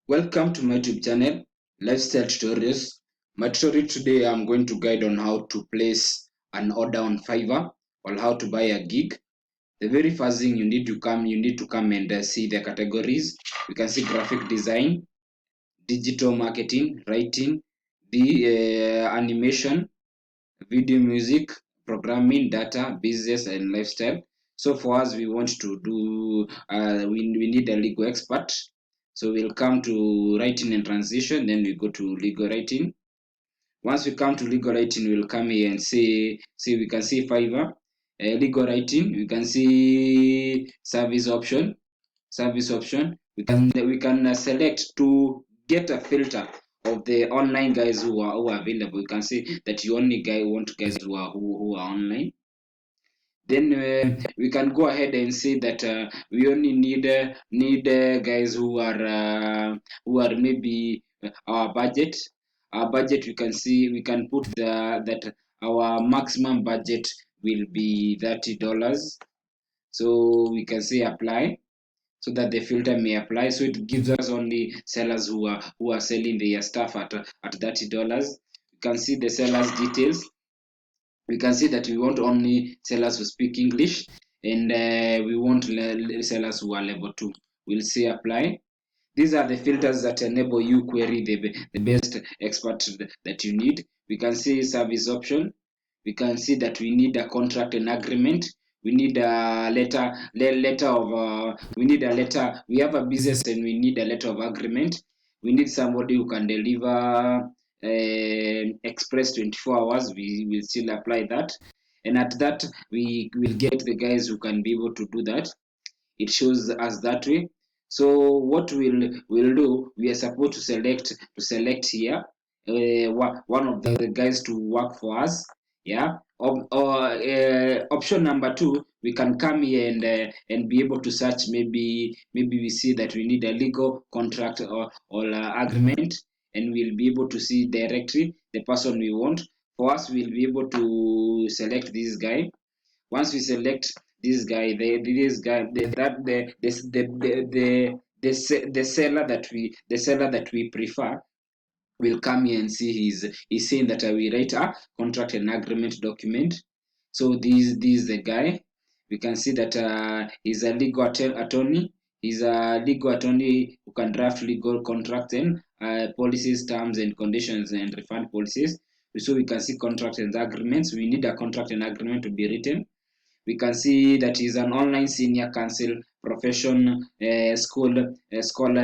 Welcome to my YouTube channel, Lifestyle Tutorials. My tutorial today I'm going to guide on how to place an order on Fiverr or how to buy a gig. The very first thing you need to come and see the categories. You can see graphic design, digital marketing, writing, the animation, video, music, programming, data, business, and lifestyle. So for us, we want to do, we need a legal expert. So we'll come to writing and transition, then we go to legal writing. Once we come to legal writing, we'll come here and see we can see Fiverr, legal writing, we can see service option, we can select to get a filter of the online guys who are available. You can see that you only want guys who are online. Then we can go ahead and say that we only need guys who are maybe our budget. Our budget, we can see we can put that our maximum budget will be $30. So we can say apply, so that the filter may apply. So it gives us only sellers who are selling their stuff at $30. You can see the sellers details. We can see that we want only sellers who speak English, and we want sellers who are level 2. We'll say apply. These are the filters that enable you query the best expert that you need. We can see service option. We can see that we need a contract and agreement. We need a letter of we need a letter. We have a business and we need a letter of agreement. We need somebody who can deliver express 24 hours. We will still apply that, and at that we will get the guys who can be able to do that. It shows us that way. So what we'll do, we are supposed to select here one of the guys to work for us. Yeah. Option number 2, we can come here and be able to search. Maybe we see that we need a legal contract or agreement, and we'll be able to see directly the person we want. For us, we'll be able to select this guy. Once we select this guy, the seller that we prefer will come here and see he's saying that I will write a contract and agreement document. So this is the guy. We can see that he's a legal attorney. He's a legal attorney who can draft legal contracts and policies, terms and conditions, and refund policies. So we can see contract and agreements. We need a contract and agreement to be written. We can see that he's an online senior counsel profession scholar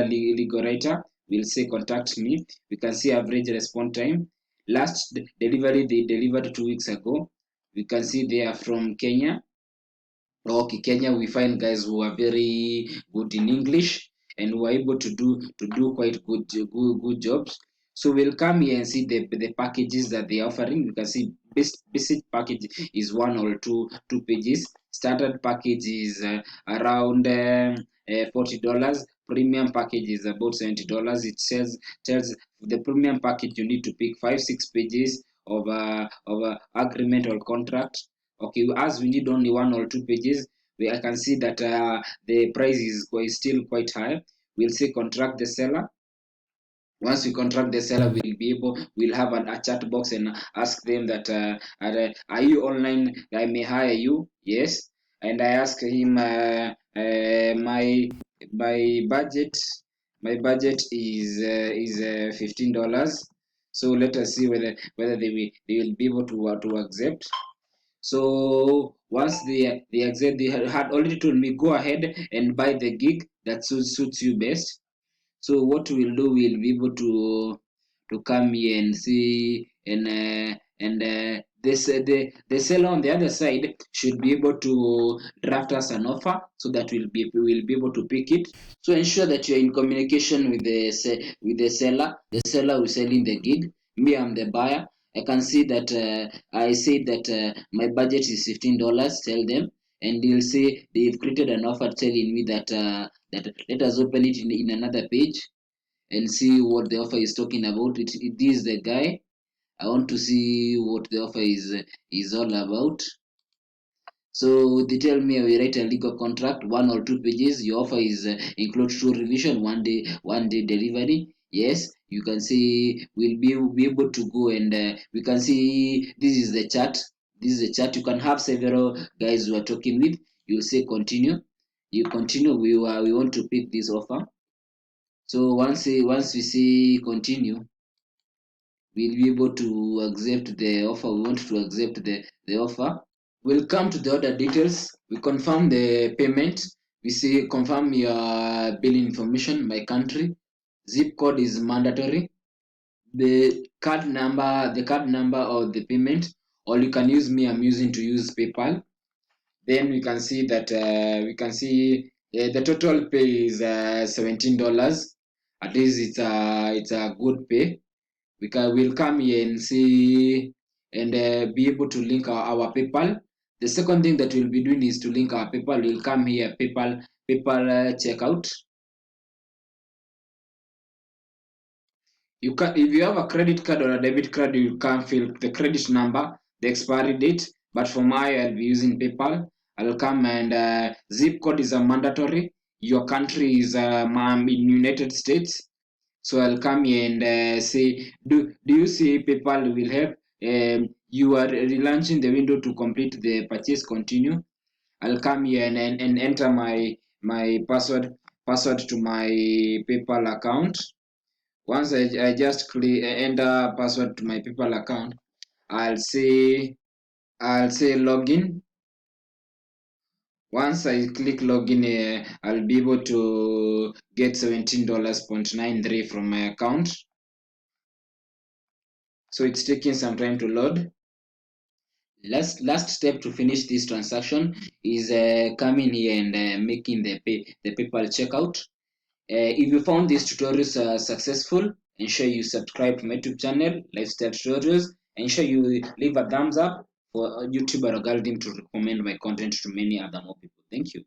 legal writer. We'll say contact me. We can see average response time. Last delivery they delivered 2 weeks ago. We can see they are from Kenya. Okay, Kenya, we find guys who are very good in English and who are able to do quite good jobs. So we'll come here and see the packages that they are offering. You can see basic package is 1 or 2 pages. Standard package is around $40. Premium package is about $70. It says tells the premium package you need to pick 5-6 pages of agreement or contract. Okay, as we need only 1 or 2 pages, I can see that the price is still quite high. We'll say contract the seller. Once we contract the seller, we'll have a chat box and ask them that are you online? I may hire you. Yes. And I ask him my budget is $15. So let us see whether they will be able to accept. So once they accept, they had already told me go ahead and buy the gig that suits you best. So what we'll do, we'll be able to come here and see, and the seller on the other side should be able to draft us an offer so that we'll be able to pick it. So ensure that you're in communication with the seller who's selling the gig. Me, I'm the buyer. I can see that I say that my budget is $15. Tell them, and they'll say they've created an offer telling me that that let us open it in another page and see what the offer is talking about. It is the guy. I want to see what the offer is all about. So they tell me we write a legal contract, 1 or 2 pages. Your offer is include 2 revision, one day delivery. Yes, you can see we'll be able to go and we can see this is the chat. This is the chat. You can have several guys who are talking with. You'll say continue. You continue. We want to pick this offer. So once we see continue, we'll be able to accept the offer. We want to accept the offer. We'll come to the order details. We confirm the payment. We say confirm your billing information, my country. Zip code is mandatory. The card number of the payment, or you can use me. I'm using to use PayPal. Then we can see that the total pay is $17. At least it's a good pay. We'll come here and see and be able to link our PayPal. The second thing that we'll be doing is to link our PayPal. We'll come here, PayPal checkout. You can, if you have a credit card or a debit card, you can fill the credit number, the expiry date. But for my, I'll be using PayPal. I'll come and zip code is a mandatory. Your country is in United States. So I'll come here and say, do you see PayPal will help? You are relaunching the window to complete the purchase. Continue. I'll come here and enter my password to my PayPal account. Once I just enter password to my PayPal account, I'll say login. Once I click login, I'll be able to get $17.93 from my account. So it's taking some time to load. Last step to finish this transaction is coming here and making the PayPal checkout. If you found these tutorials successful, ensure you subscribe to my YouTube channel, Lifestyle Tutorials. Ensure you leave a thumbs up for YouTube algorithm to recommend my content to many other more people. Thank you.